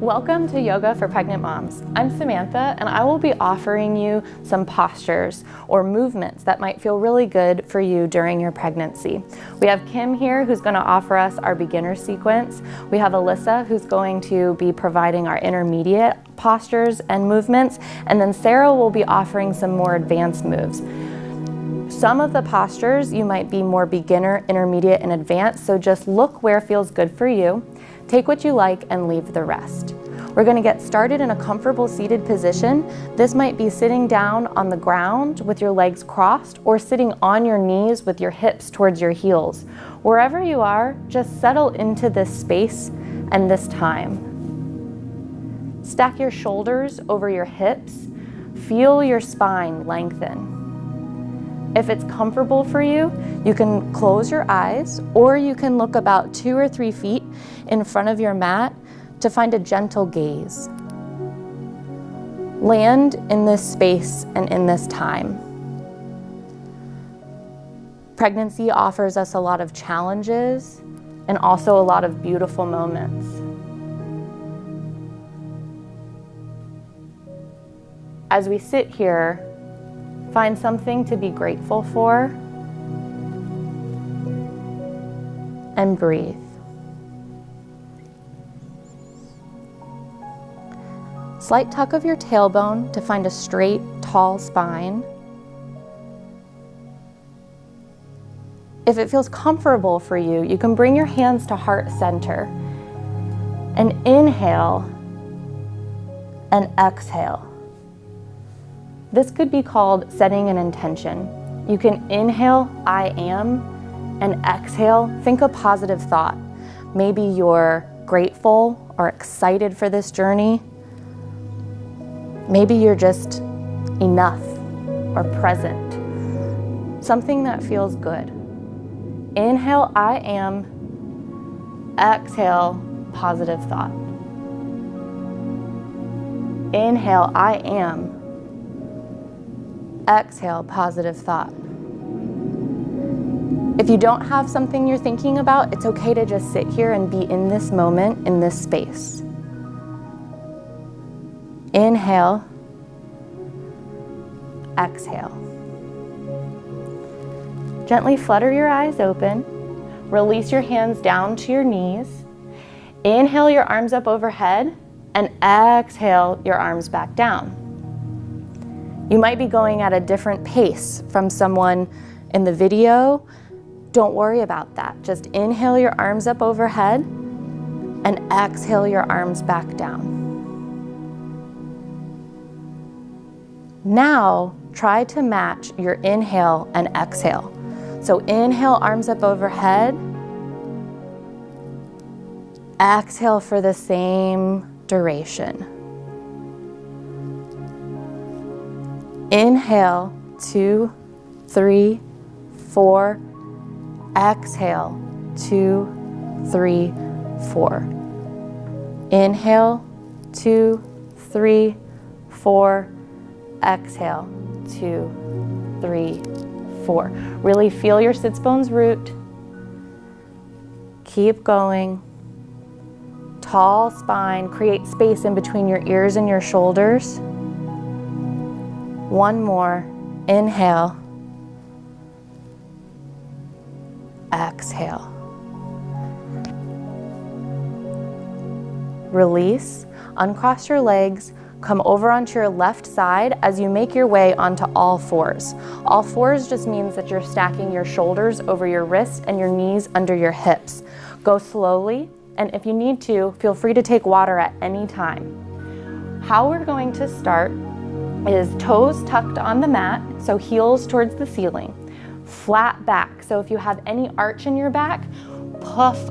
Welcome to Yoga for Pregnant Moms. I'm Samantha, and I will be offering you some postures or movements that might feel really good for you during your pregnancy. We have Kim here who's going to offer us our beginner sequence. We have Alyssa who's going to be providing our intermediate postures and movements, and then Sarah will be offering some more advanced moves. Some of the postures you might be more beginner, intermediate, and advanced, so just look where feels good for you. Take what you like and leave the rest. We're going to get started in a comfortable seated position. This might be sitting down on the ground with your legs crossed or sitting on your knees with your hips towards your heels. Wherever you are, just settle into this space and this time. Stack your shoulders over your hips. Feel your spine lengthen. If it's comfortable for you, you can close your eyes or you can look about 2 or 3 feet in front of your mat to find a gentle gaze. Land in this space and in this time. Pregnancy offers us a lot of challenges and also a lot of beautiful moments. As we sit here, find something to be grateful for and breathe. Slight tuck of your tailbone to find a straight, tall spine. If it feels comfortable for you, you can bring your hands to heart center and inhale and exhale. This could be called setting an intention. You can inhale, I am, and exhale, think a positive thought. Maybe you're grateful or excited for this journey. Maybe you're just enough or present. Something that feels good. Inhale, I am. Exhale, positive thought. Inhale, I am. Exhale, positive thought. If you don't have something you're thinking about, it's okay to just sit here and be in this moment, in this space. Inhale, exhale. Gently flutter your eyes open. Release your hands down to your knees. Inhale your arms up overhead and exhale your arms back down. You might be going at a different pace from someone in the video. Don't worry about that. Just inhale your arms up overhead and exhale your arms back down. Now, try to match your inhale and exhale. So inhale, arms up overhead. Exhale for the same duration. Inhale, 2, 3, 4. Exhale, 2, 3, 4. Inhale, 2, 3, 4. Exhale, 2, 3, 4. Really feel your sits bones root. Keep going. Tall spine, create space in between your ears and your shoulders. One more. Inhale. Exhale. Release. Uncross your legs. Come over onto your left side as you make your way onto all fours. All fours just means that you're stacking your shoulders over your wrists and your knees under your hips. Go slowly, and if you need to, feel free to take water at any time. How we're going to start is toes tucked on the mat, so heels towards the ceiling. Flat back, so if you have any arch in your back, puff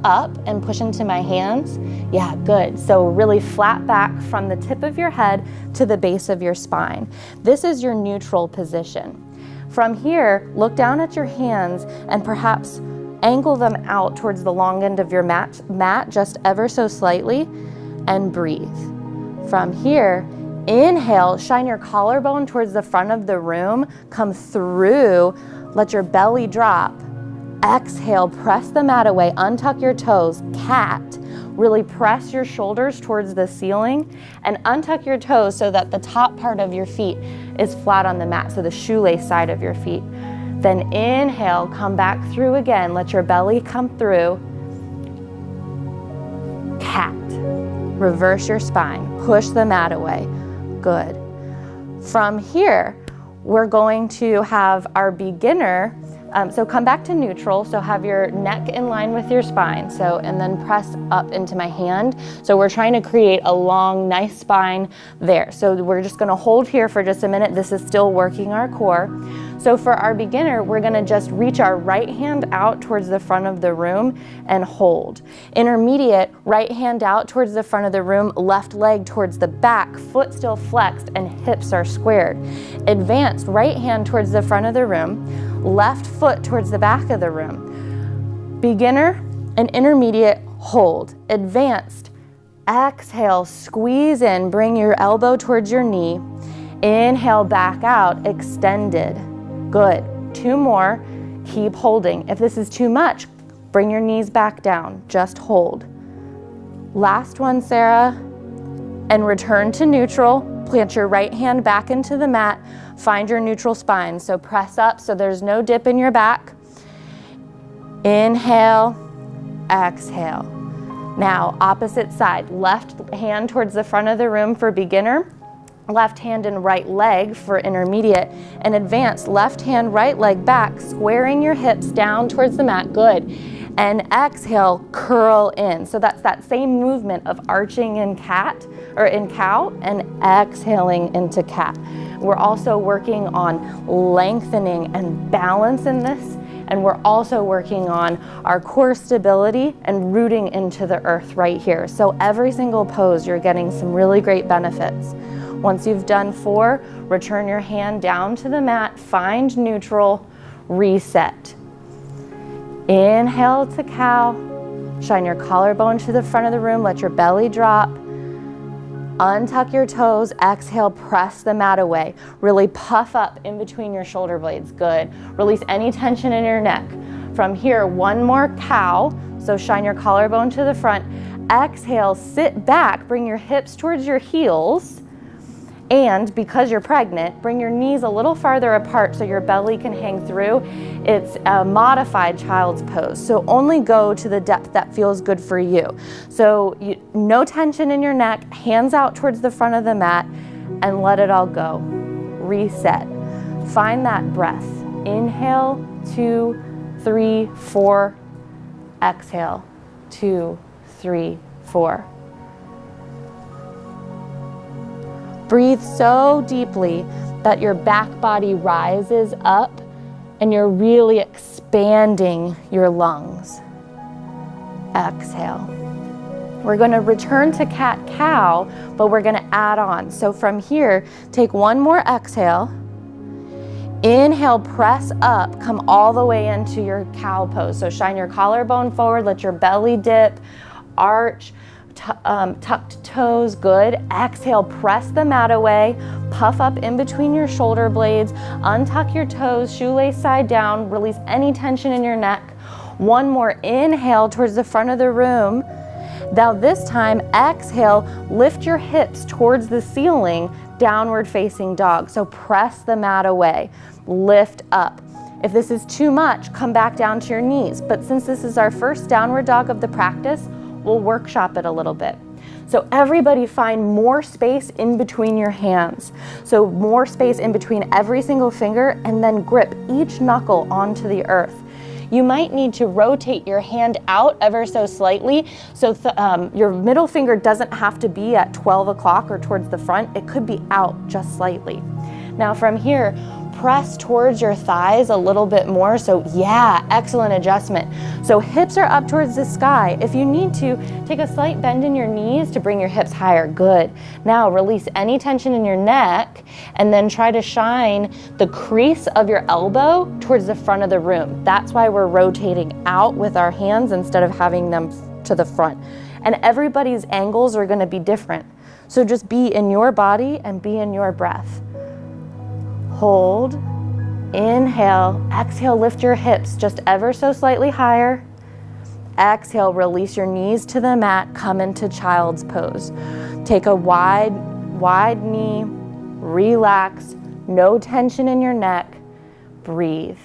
up and push into my hands. Yeah, good. So really flat back from the tip of your head to the base of your spine. This is your neutral position. From here, look down at your hands and perhaps angle them out towards the long end of your mat just ever so slightly and breathe. From here, inhale, shine your collarbone towards the front of the room, come through, let your belly drop. Exhale, press the mat away, untuck your toes, cat. Really press your shoulders towards the ceiling and untuck your toes so that the top part of your feet is flat on the mat, so the shoelace side of your feet. Then inhale, come back through again. Let your belly come through. Cat. Reverse your spine. Push the mat away. Good. From here, we're going to have our beginner. So come back to neutral. So have your neck in line with your spine. And then press up into my hand. So we're trying to create a long, nice spine there. So we're just gonna hold here for just a minute. This is still working our core. So for our beginner, we're gonna just reach our right hand out towards the front of the room and hold. Intermediate, right hand out towards the front of the room, left leg towards the back, foot still flexed and hips are squared. Advanced, right hand towards the front of the room, left foot towards the back of the room. Beginner and intermediate, hold. Advanced, exhale, squeeze in, bring your elbow towards your knee. Inhale, back out, extended. Good. 2 more, keep holding. If this is too much, bring your knees back down, just hold. Last one, Sarah, and return to neutral. Plant your right hand back into the mat, find your neutral spine. So press up so there's no dip in your back. Inhale, exhale. Now, opposite side, left hand towards the front of the room for beginner, left hand and right leg for intermediate, and advanced, left hand, right leg back, squaring your hips down towards the mat, good. And exhale, curl in. So that's that same movement of arching in cat, or in cow, and exhaling into cat. We're also working on lengthening and balance in this, and we're also working on our core stability and rooting into the earth right here. So every single pose, you're getting some really great benefits. Once you've done 4, return your hand down to the mat, find neutral, reset. Inhale to cow, shine your collarbone to the front of the room, let your belly drop. Untuck your toes, exhale, press the mat away. Really puff up in between your shoulder blades, good. Release any tension in your neck. From here, 1 more cow, so shine your collarbone to the front. Exhale, sit back, bring your hips towards your heels. And because you're pregnant, bring your knees a little farther apart so your belly can hang through. It's a modified child's pose, so only go to the depth that feels good for you. So no tension in your neck, hands out towards the front of the mat, and let it all go. Reset. Find that breath. Inhale, 2, 3, 4. Exhale, 2, 3, 4. Breathe so deeply that your back body rises up and you're really expanding your lungs. Exhale. We're going to return to cat-cow, but we're going to add on. So from here, take 1 more exhale. Inhale, press up, come all the way into your cow pose. So shine your collarbone forward, let your belly dip, arch, tucked toes, good. Exhale, press the mat away, puff up in between your shoulder blades, untuck your toes, shoelace side down, release any tension in your neck. 1 more inhale towards the front of the room. Now this time, exhale, lift your hips towards the ceiling, downward facing dog. So press the mat away, lift up. If this is too much, come back down to your knees. But since this is our first downward dog of the practice, we'll workshop it a little bit. So everybody find more space in between your hands. So more space in between every single finger, and then grip each knuckle onto the earth. You might need to rotate your hand out ever so slightly, so your middle finger doesn't have to be at 12 o'clock or towards the front. It could be out just slightly. Now from here, press towards your thighs a little bit more. So yeah, excellent adjustment. So hips are up towards the sky. If you need to, take a slight bend in your knees to bring your hips higher. Good. Now release any tension in your neck and then try to shine the crease of your elbow towards the front of the room. That's why we're rotating out with our hands instead of having them to the front. And everybody's angles are going to be different. So just be in your body and be in your breath. Hold, inhale, exhale, lift your hips just ever so slightly higher. Exhale, release your knees to the mat, come into child's pose. Take a wide knee, relax, no tension in your neck, breathe.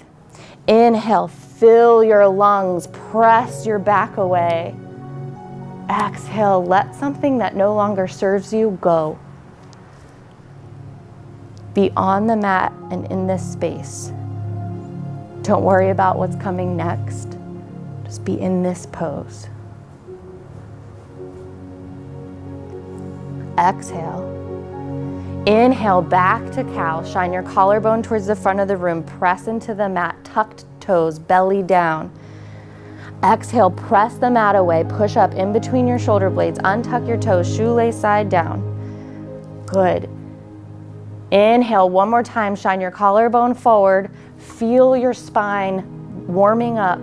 Inhale, fill your lungs, press your back away. Exhale, let something that no longer serves you go. Be on the mat and in this space. Don't worry about what's coming next. Just be in this pose. Exhale. Inhale, back to cow. Shine your collarbone towards the front of the room. Press into the mat, tucked toes, belly down. Exhale, press the mat away. Push up in between your shoulder blades. Untuck your toes, shoelace side down. Good. Inhale, one more time. Shine your collarbone forward. Feel your spine warming up.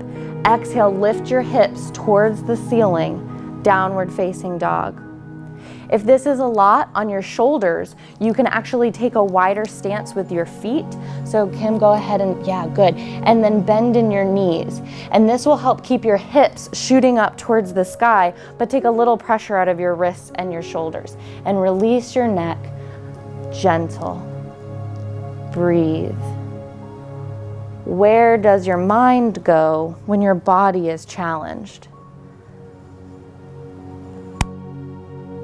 Exhale, lift your hips towards the ceiling. Downward facing dog. If this is a lot on your shoulders, you can actually take a wider stance with your feet. So Kim, go ahead and, yeah, good. And then bend in your knees. And this will help keep your hips shooting up towards the sky, but take a little pressure out of your wrists and your shoulders. And release your neck, gentle. Breathe. Where does your mind go when your body is challenged?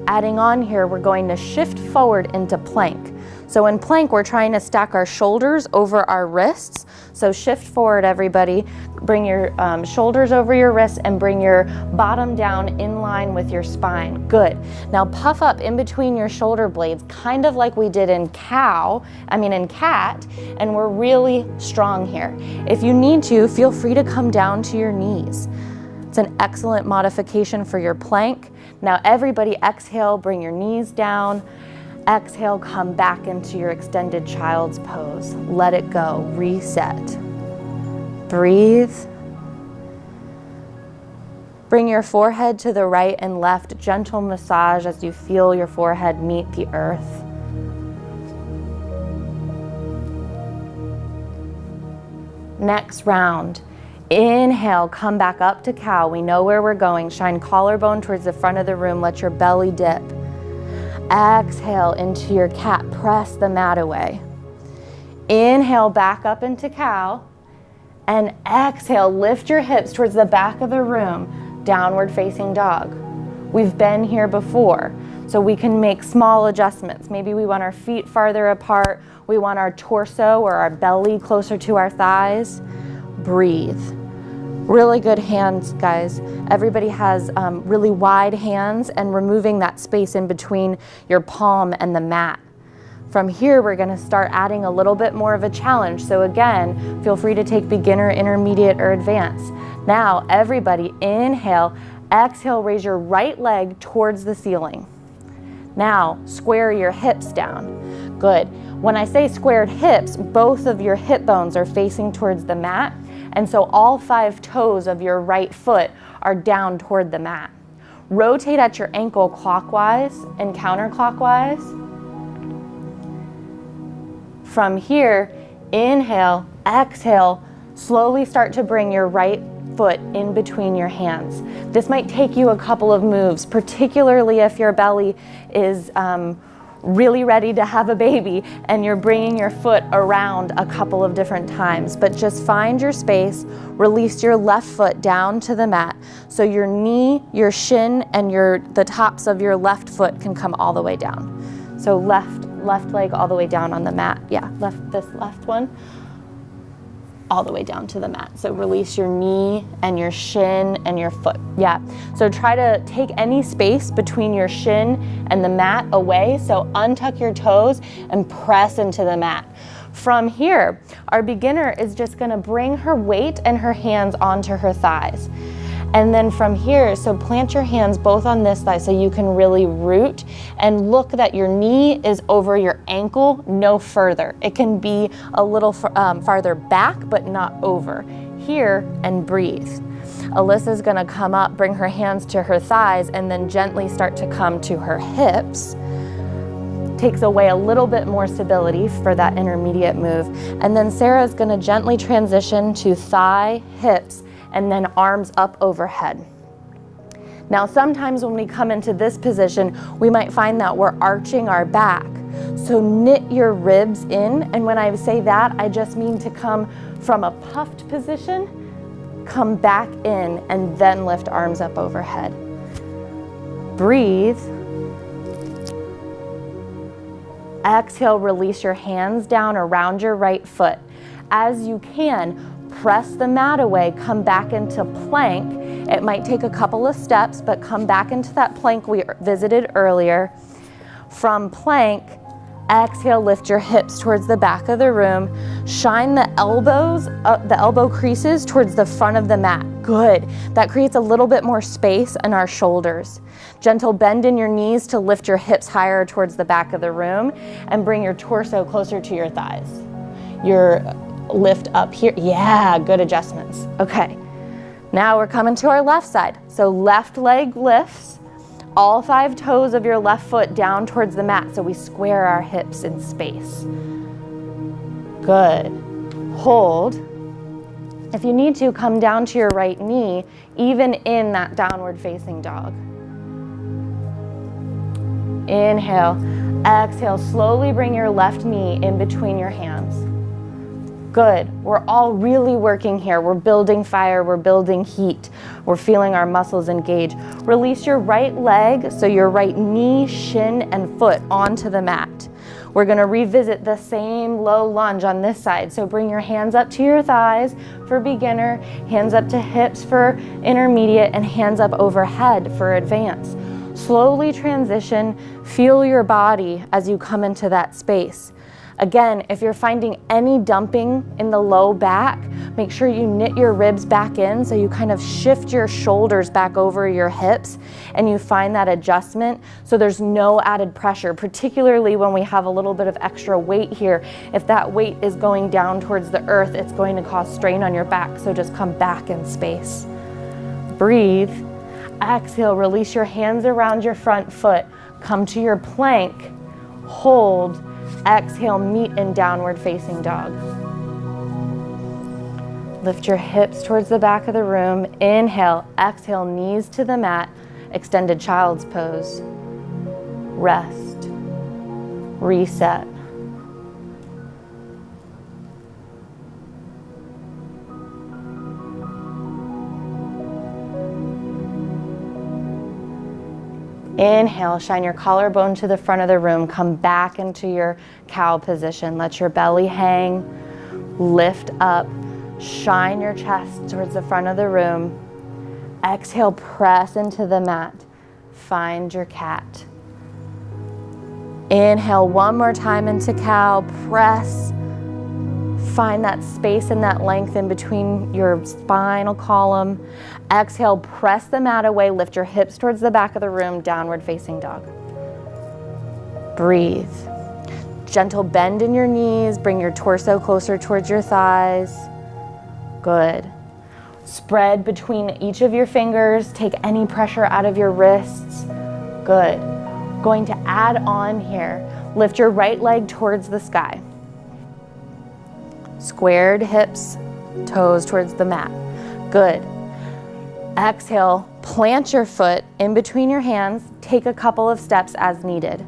Adding on here, we're going to shift forward into plank. So in plank, we're trying to stack our shoulders over our wrists. So shift forward, everybody. Bring your shoulders over your wrists and bring your bottom down in line with your spine. Good. Now puff up in between your shoulder blades, kind of like we did in cat, and we're really strong here. If you need to, feel free to come down to your knees. It's an excellent modification for your plank. Now everybody exhale, bring your knees down. Exhale, come back into your extended child's pose. Let it go, reset. Breathe. Bring your forehead to the right and left, gentle massage as you feel your forehead meet the earth. Next round. Inhale, come back up to cow. We know where we're going. Shine collarbone towards the front of the room. Let your belly dip. Exhale into your cat. Press the mat away. Inhale, back up into cow. And exhale, lift your hips towards the back of the room. Downward facing dog. We've been here before, so we can make small adjustments. Maybe we want our feet farther apart. We want our torso or our belly closer to our thighs. Breathe. Really good hands, guys. Everybody has really wide hands, and removing that space in between your palm and the mat. From here, we're gonna start adding a little bit more of a challenge. So again, feel free to take beginner, intermediate, or advanced. Now, everybody inhale, exhale, raise your right leg towards the ceiling. Now, square your hips down. Good. When I say squared hips, both of your hip bones are facing towards the mat. And so all 5 toes of your right foot are down toward the mat. Rotate at your ankle clockwise and counterclockwise. From here, inhale, exhale, slowly start to bring your right foot in between your hands. This might take you a couple of moves, particularly if your belly is really ready to have a baby and you're bringing your foot around a couple of different times. But just find your space, release your left foot down to the mat so your knee, your shin, and the tops of your left foot can come all the way down. So left leg all the way down on the mat. Yeah, this left one all the way down to the mat. So release your knee and your shin and your foot. Yeah. So try to take any space between your shin and the mat away. So untuck your toes and press into the mat. From here, our beginner is just gonna bring her weight and her hands onto her thighs. And then from here, so plant your hands both on this thigh so you can really root, and look that your knee is over your ankle, no further. It can be a little farther back, but not over. Here, and breathe. Alyssa's gonna come up, bring her hands to her thighs, and then gently start to come to her hips. Takes away a little bit more stability for that intermediate move. And then Sarah's gonna gently transition to thigh, hips, and then arms up overhead. Now, sometimes when we come into this position, we might find that we're arching our back. So knit your ribs in, and when I say that, I just mean to come from a puffed position, come back in, and then lift arms up overhead. Breathe. Exhale, release your hands down around your right foot. As you can, press the mat away, come back into plank. It might take a couple of steps, but come back into that plank we visited earlier. From plank, exhale, lift your hips towards the back of the room. Shine the elbows, the elbow creases towards the front of the mat. Good. That creates a little bit more space in our shoulders. Gentle bend in your knees to lift your hips higher towards the back of the room and bring your torso closer to your thighs. Your lift up here. Yeah, good adjustments. Okay. Now we're coming to our left side. So left leg lifts, all 5 toes of your left foot down towards the mat so we square our hips in space. Good. Hold. If you need to, come down to your right knee, even in that downward facing dog. Inhale. Exhale, slowly bring your left knee in between your hands. Good. We're all really working here. We're building fire, we're building heat. We're feeling our muscles engage. Release your right leg, so your right knee, shin, and foot onto the mat. We're gonna revisit the same low lunge on this side. So bring your hands up to your thighs for beginner, hands up to hips for intermediate, and hands up overhead for advanced. Slowly transition, feel your body as you come into that space. Again, if you're finding any dumping in the low back, make sure you knit your ribs back in so you kind of shift your shoulders back over your hips and you find that adjustment so there's no added pressure, particularly when we have a little bit of extra weight here. If that weight is going down towards the earth, it's going to cause strain on your back, so just come back in space. Breathe. Exhale, release your hands around your front foot. Come to your plank. Hold. Exhale, meet in downward facing dog. Lift your hips towards the back of the room. Inhale, exhale, knees to the mat, extended child's pose. Rest, reset. Inhale, shine your collarbone to the front of the room. Come back into your cow position. Let your belly hang. Lift up. Shine your chest towards the front of the room. Exhale, press into the mat. Find your cat. Inhale one more time into cow. Press. Find that space and that length in between your spinal column. Exhale, press the mat away, lift your hips towards the back of the room, downward facing dog. Breathe. Gentle bend in your knees, bring your torso closer towards your thighs. Good. Spread between each of your fingers, take any pressure out of your wrists. Good. Going to add on here, lift your right leg towards the sky. Squared hips, toes towards the mat. Good. Exhale, plant your foot in between your hands, take a couple of steps as needed.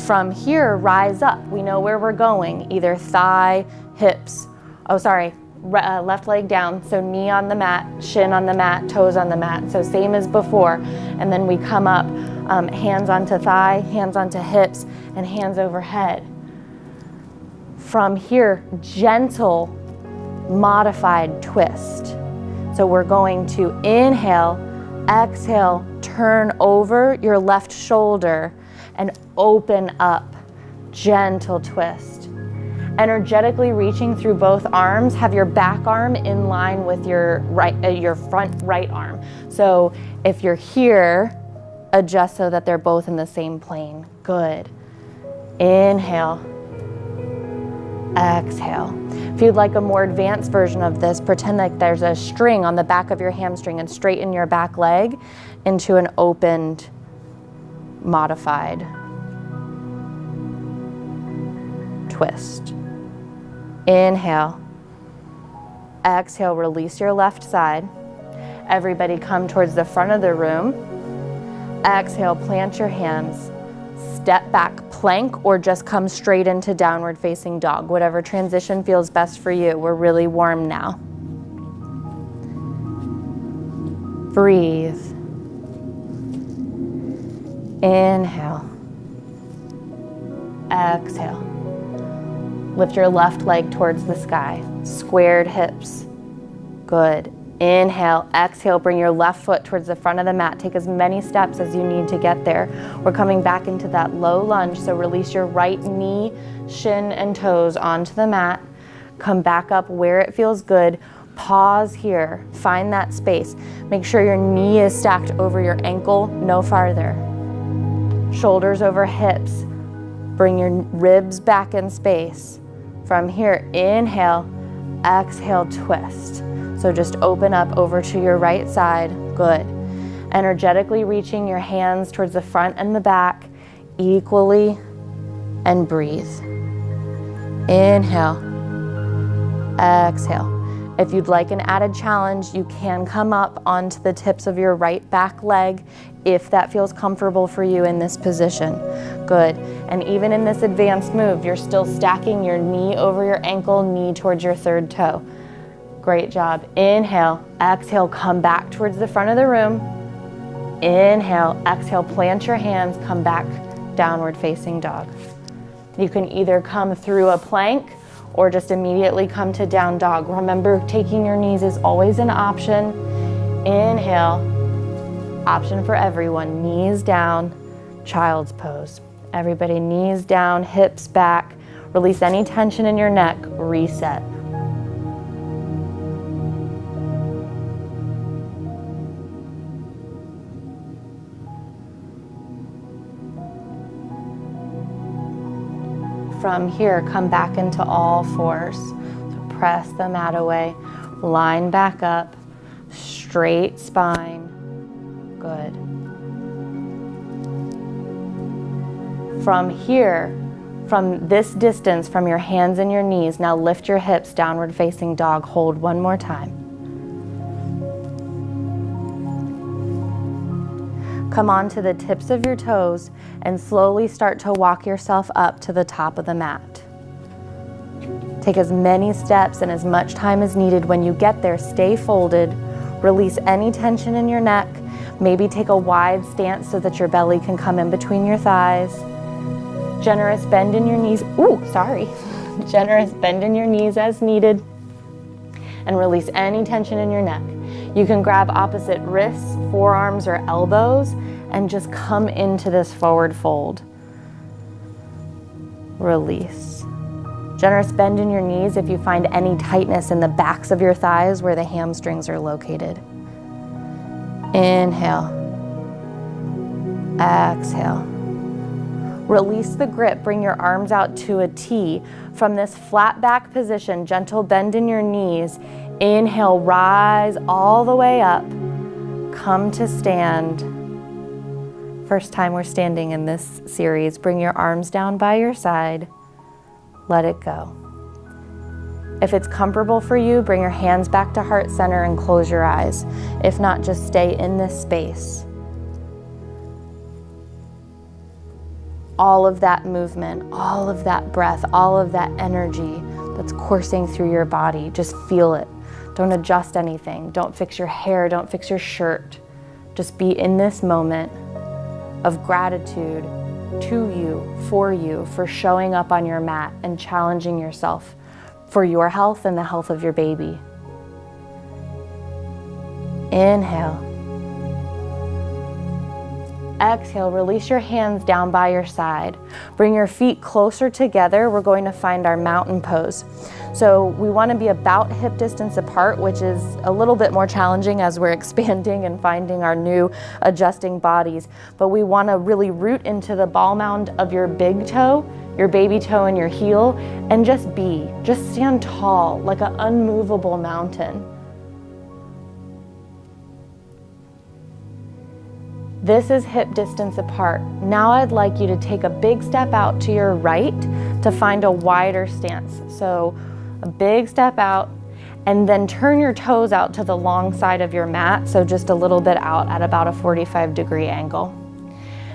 From here, rise up. We know where we're going, either thigh, hips, left leg down, so knee on the mat, shin on the mat, toes on the mat, so same as before. And then we come up, hands onto thigh, hands onto hips, and hands overhead. From here, gentle, modified twist. So we're going to inhale, exhale, turn over your left shoulder and open up, gentle twist. Energetically reaching through both arms, have your back arm in line with your front right arm. So if you're here, adjust so that they're both in the same plane. Good. Inhale. Exhale. If you'd like a more advanced version of this, pretend like there's a string on the back of your hamstring and straighten your back leg into an opened, modified twist. Inhale. Exhale, release your left side. Everybody come towards the front of the room. Exhale, plant your hands. Step back, plank, or just come straight into downward facing dog. Whatever transition feels best for you. We're really warm now. Breathe. Inhale. Exhale. Lift your left leg towards the sky. Squared hips. Good. Inhale, exhale, bring your left foot towards the front of the mat. Take as many steps as you need to get there. We're coming back into that low lunge, so release your right knee, shin, and toes onto the mat. Come back up where it feels good. Pause here, find that space. Make sure your knee is stacked over your ankle, no farther. Shoulders over hips. Bring your ribs back in space. From here, inhale, exhale, twist. So just open up over to your right side. Good. Energetically reaching your hands towards the front and the back equally, and breathe. Inhale. Exhale. If you'd like an added challenge, you can come up onto the tips of your right back leg if that feels comfortable for you in this position. Good. And even in this advanced move, you're still stacking your knee over your ankle, knee towards your third toe. Great job. Inhale, exhale, come back towards the front of the room. Inhale, exhale, plant your hands, come back, downward facing dog. You can either come through a plank or just immediately come to down dog. Remember, taking your knees is always an option. Inhale, option for everyone, knees down, child's pose. Everybody knees down, hips back, release any tension in your neck, reset. From here, come back into all fours. So press the mat away, line back up, straight spine. Good. From here, from this distance, from your hands and your knees, now lift your hips, downward facing dog. Hold one more time. Come onto the tips of your toes and slowly start to walk yourself up to the top of the mat. Take as many steps and as much time as needed. When you get there, stay folded. Release any tension in your neck. Maybe take a wide stance so that your belly can come in between your thighs. Generous bend in your knees. Generous bend in your knees as needed. And release any tension in your neck. You can grab opposite wrists, forearms, or elbows and just come into this forward fold. Release. Generous bend in your knees if you find any tightness in the backs of your thighs where the hamstrings are located. Inhale. Exhale. Release the grip. Bring your arms out to a T. From this flat back position, gentle bend in your knees. Inhale, rise all the way up. Come to stand. First time we're standing in this series. Bring your arms down by your side. Let it go. If it's comfortable for you, bring your hands back to heart center and close your eyes. If not, just stay in this space. All of that movement, all of that breath, all of that energy that's coursing through your body, just feel it. Don't adjust anything. Don't fix your hair. Don't fix your shirt. Just be in this moment of gratitude to you, for showing up on your mat and challenging yourself for your health and the health of your baby. Inhale. Exhale, release your hands down by your side. Bring your feet closer together. We're going to find our mountain pose. So we want to be about hip distance apart, which is a little bit more challenging as we're expanding and finding our new adjusting bodies. But we want to really root into the ball mound of your big toe, your baby toe, and your heel, and just stand tall like an unmovable mountain. This is hip distance apart. Now I'd like you to take a big step out to your right to find a wider stance. So a big step out, And then turn your toes out to the long side of your mat, so just a little bit out at about a 45-degree angle.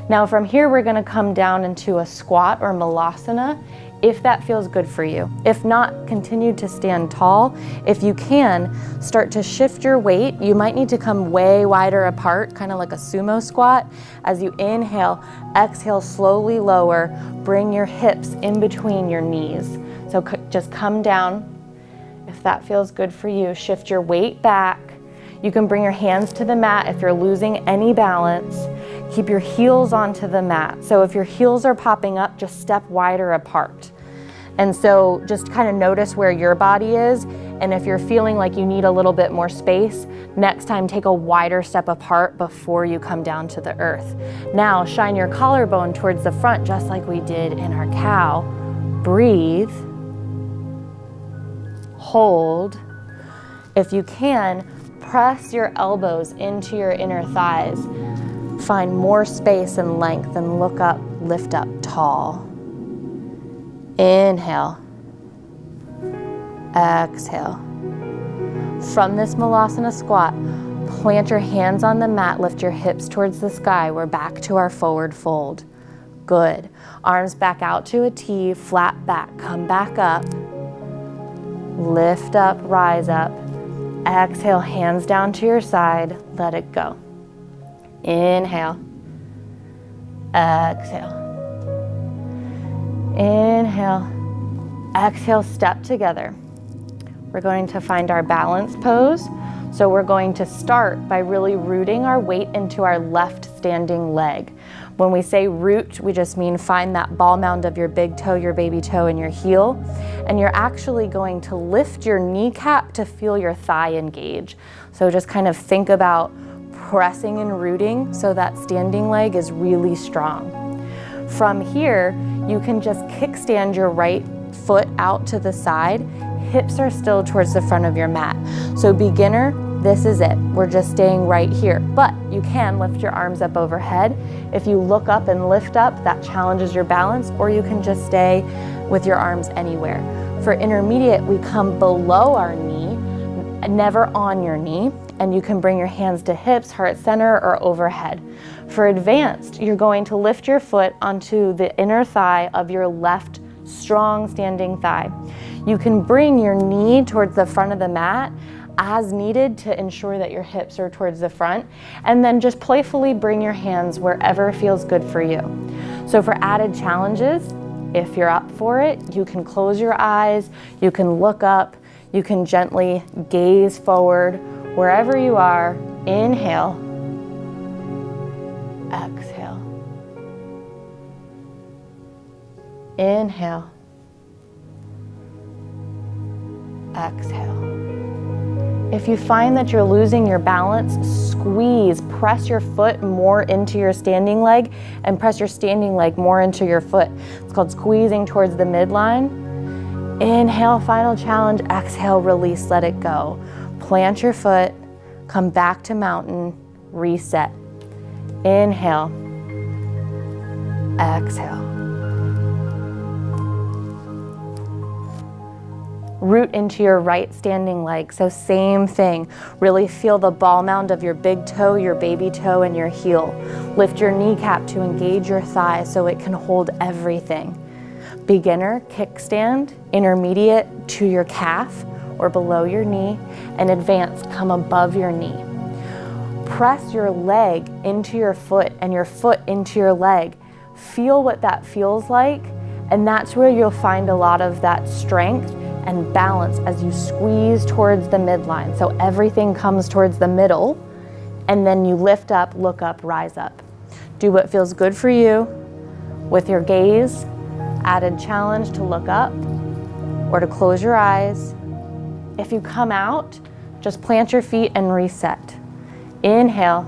Now from here, we're gonna come down into a squat or malasana, if that feels good for you. If not, continue to stand tall. If you can, start to shift your weight. You might need to come way wider apart, kind of like a sumo squat. As you inhale, exhale, slowly lower. Bring your hips in between your knees. So just come down. If that feels good for you, shift your weight back. You can bring your hands to the mat if you're losing any balance. Keep your heels onto the mat. So if your heels are popping up, just step wider apart. And so just kind of notice where your body is. And if you're feeling like you need a little bit more space, next time take a wider step apart before you come down to the earth. Now shine your collarbone towards the front, just like we did in our cow. Breathe. Hold. If you can, press your elbows into your inner thighs. Find more space and length and look up, lift up tall. Inhale. Exhale. From this malasana squat, plant your hands on the mat, lift your hips towards the sky. We're back to our forward fold. Good. Arms back out to a T, flat back. Come back up. Lift up, rise up. Exhale, hands down to your side. Let it go. Inhale. Exhale. Inhale. Exhale, step together. We're going to find our balance pose. So we're going to start by really rooting our weight into our left standing leg. When we say root, we just mean find that ball mound of your big toe, your baby toe, and your heel. And you're actually going to lift your kneecap to feel your thigh engage. So just kind of think about pressing and rooting so that standing leg is really strong. From here, you can just kickstand your right foot out to the side. Hips are still towards the front of your mat. So beginner, this is it. We're just staying right here. But you can lift your arms up overhead. If you look up and lift up, that challenges your balance, or you can just stay with your arms anywhere. For intermediate, we come below our knee, never on your knee, and you can bring your hands to hips, heart center, or overhead. For advanced, you're going to lift your foot onto the inner thigh of your left strong standing thigh. You can bring your knee towards the front of the mat as needed to ensure that your hips are towards the front, and then just playfully bring your hands wherever feels good for you. So for added challenges, if you're up for it, you can close your eyes, you can look up, you can gently gaze forward. Wherever you are, inhale, exhale, inhale, exhale. If you find that you're losing your balance, squeeze, press your foot more into your standing leg and press your standing leg more into your foot. It's called squeezing towards the midline. Inhale, final challenge, exhale, release, let it go. Plant your foot, come back to mountain, reset. Inhale, exhale. Root into your right standing leg. So same thing. Really feel the ball mound of your big toe, your baby toe, and your heel. Lift your kneecap to engage your thigh so it can hold everything. Beginner, kickstand. Intermediate, to your calf or below your knee. And advanced, come above your knee. Press your leg into your foot and your foot into your leg. Feel what that feels like. And that's where you'll find a lot of that strength and balance as you squeeze towards the midline. So everything comes towards the middle, and then you lift up, look up, rise up. Do what feels good for you with your gaze. Added challenge to look up or to close your eyes. If you come out, just plant your feet and reset. Inhale,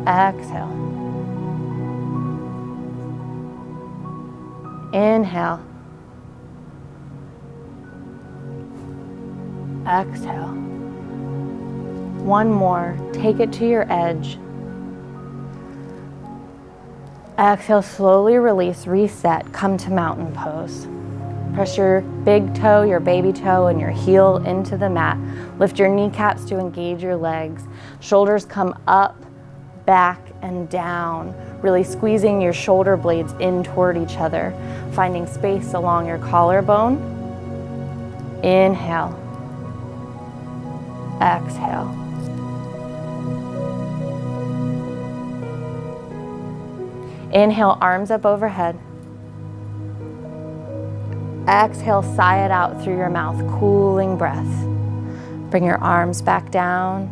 exhale. Inhale, exhale. One more. Take it to your edge. Exhale, slowly release, reset, come to mountain pose. Press your big toe, your baby toe, and your heel into the mat. Lift your kneecaps to engage your legs. Shoulders come up, back, and down, really squeezing your shoulder blades in toward each other, finding space along your collarbone. Inhale. Exhale. Inhale, arms up overhead. Exhale, sigh it out through your mouth, cooling breath. Bring your arms back down.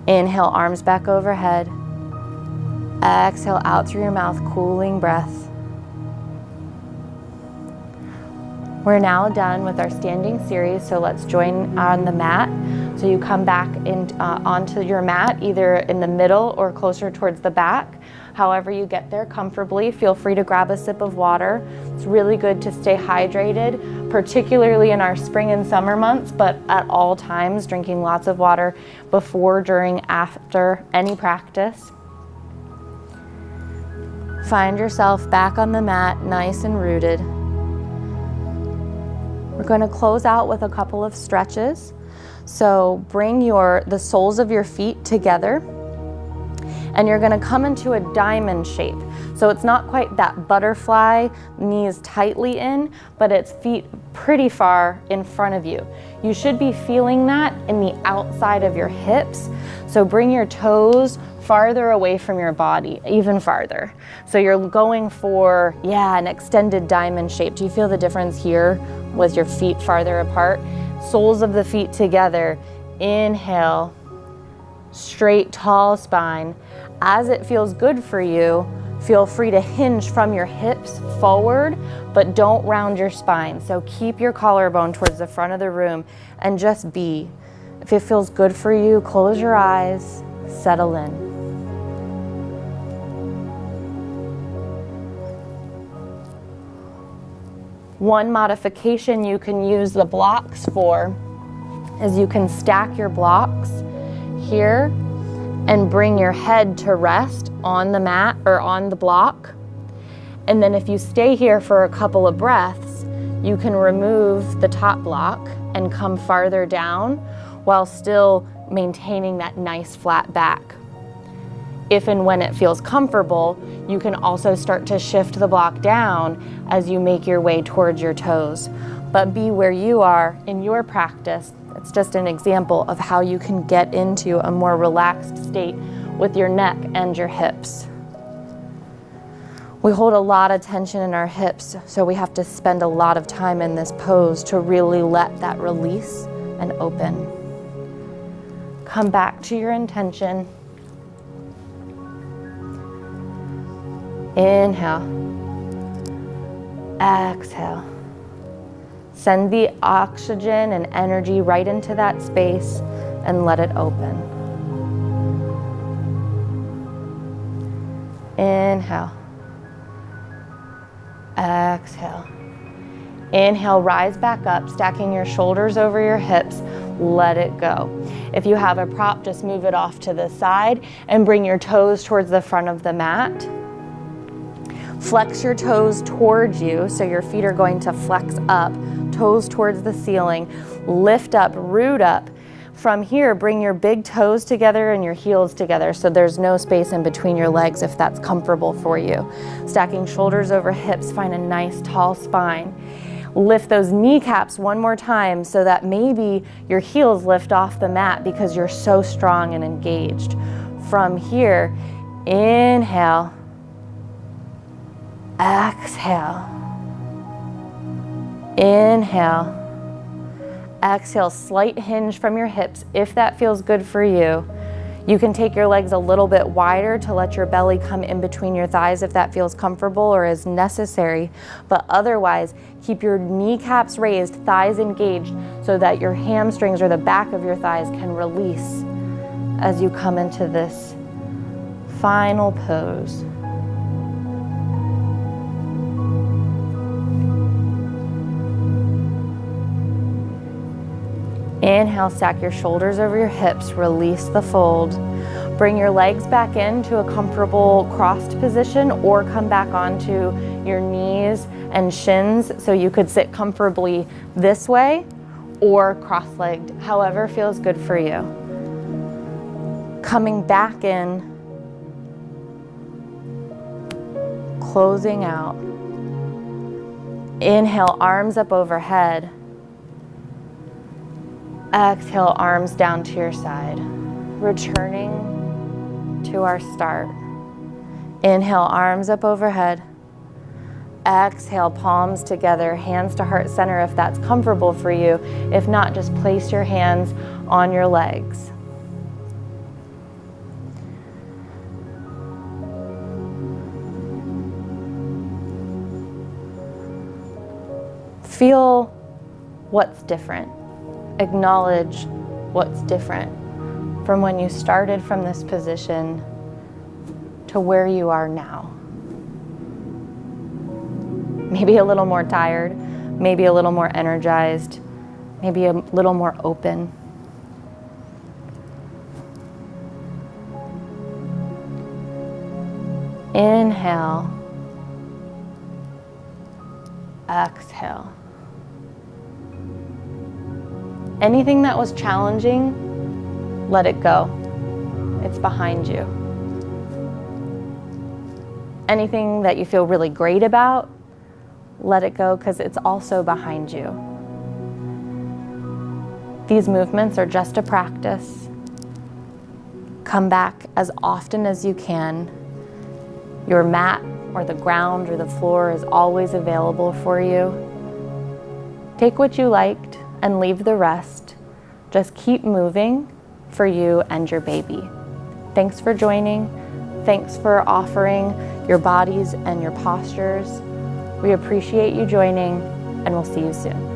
Inhale, arms back overhead. Exhale out through your mouth, cooling breath. We're now done with our standing series, so let's join on the mat. So you come back onto your mat, either in the middle or closer towards the back. However you get there comfortably, feel free to grab a sip of water. It's really good to stay hydrated, particularly in our spring and summer months, but at all times, drinking lots of water before, during, after any practice. Find yourself back on the mat, nice and rooted. We're going to close out with a couple of stretches. So bring the soles of your feet together, and you're going to come into a diamond shape. So it's not quite that butterfly, knees tightly in, but it's feet pretty far in front of you. You should be feeling that in the outside of your hips. So bring your toes farther away from your body, even farther. So you're going for, an extended diamond shape. Do you feel the difference here with your feet farther apart? Soles of the feet together. Inhale, straight, tall spine. As it feels good for you, feel free to hinge from your hips forward, but don't round your spine. So keep your collarbone towards the front of the room and just be. If it feels good for you, close your eyes, settle in. One modification you can use the blocks for is you can stack your blocks here and bring your head to rest on the mat or on the block. And then if you stay here for a couple of breaths, you can remove the top block and come farther down while still maintaining that nice flat back. If and when it feels comfortable, you can also start to shift the block down as you make your way towards your toes. But be where you are in your practice. It's just an example of how you can get into a more relaxed state with your neck and your hips. We hold a lot of tension in our hips, so we have to spend a lot of time in this pose to really let that release and open. Come back to your intention. Inhale. Exhale. Send the oxygen and energy right into that space and let it open. Inhale. Exhale. Inhale, rise back up, stacking your shoulders over your hips. Let it go. If you have a prop, just move it off to the side and bring your toes towards the front of the mat. Flex your toes towards you, so your feet are going to flex up, toes towards the ceiling. Lift up, root up. From here, bring your big toes together and your heels together, so there's no space in between your legs if that's comfortable for you. Stacking shoulders over hips, find a nice tall spine. Lift those kneecaps one more time so that maybe your heels lift off the mat because you're so strong and engaged. From here, inhale. Exhale. Inhale. Exhale, slight hinge from your hips if that feels good for you. You can take your legs a little bit wider to let your belly come in between your thighs if that feels comfortable or is necessary. But otherwise, keep your kneecaps raised, thighs engaged, so that your hamstrings or the back of your thighs can release as you come into this final pose. Inhale, stack your shoulders over your hips, release the fold. Bring your legs back into a comfortable crossed position or come back onto your knees and shins, so you could sit comfortably this way or cross-legged, however feels good for you. Coming back in, closing out. Inhale, arms up overhead. Exhale, arms down to your side. Returning to our start. Inhale, arms up overhead. Exhale, palms together, hands to heart center if that's comfortable for you. If not, just place your hands on your legs. Feel what's different. Acknowledge what's different from when you started from this position to where you are now. Maybe a little more tired, maybe a little more energized, maybe a little more open. Inhale, exhale. Anything that was challenging, let it go. It's behind you. Anything that you feel really great about, let it go because it's also behind you. These movements are just a practice. Come back as often as you can. Your mat or the ground or the floor is always available for you. Take what you liked and leave the rest. Just keep moving for you and your baby. Thanks for joining. Thanks for offering your bodies and your postures. We appreciate you joining, and we'll see you soon.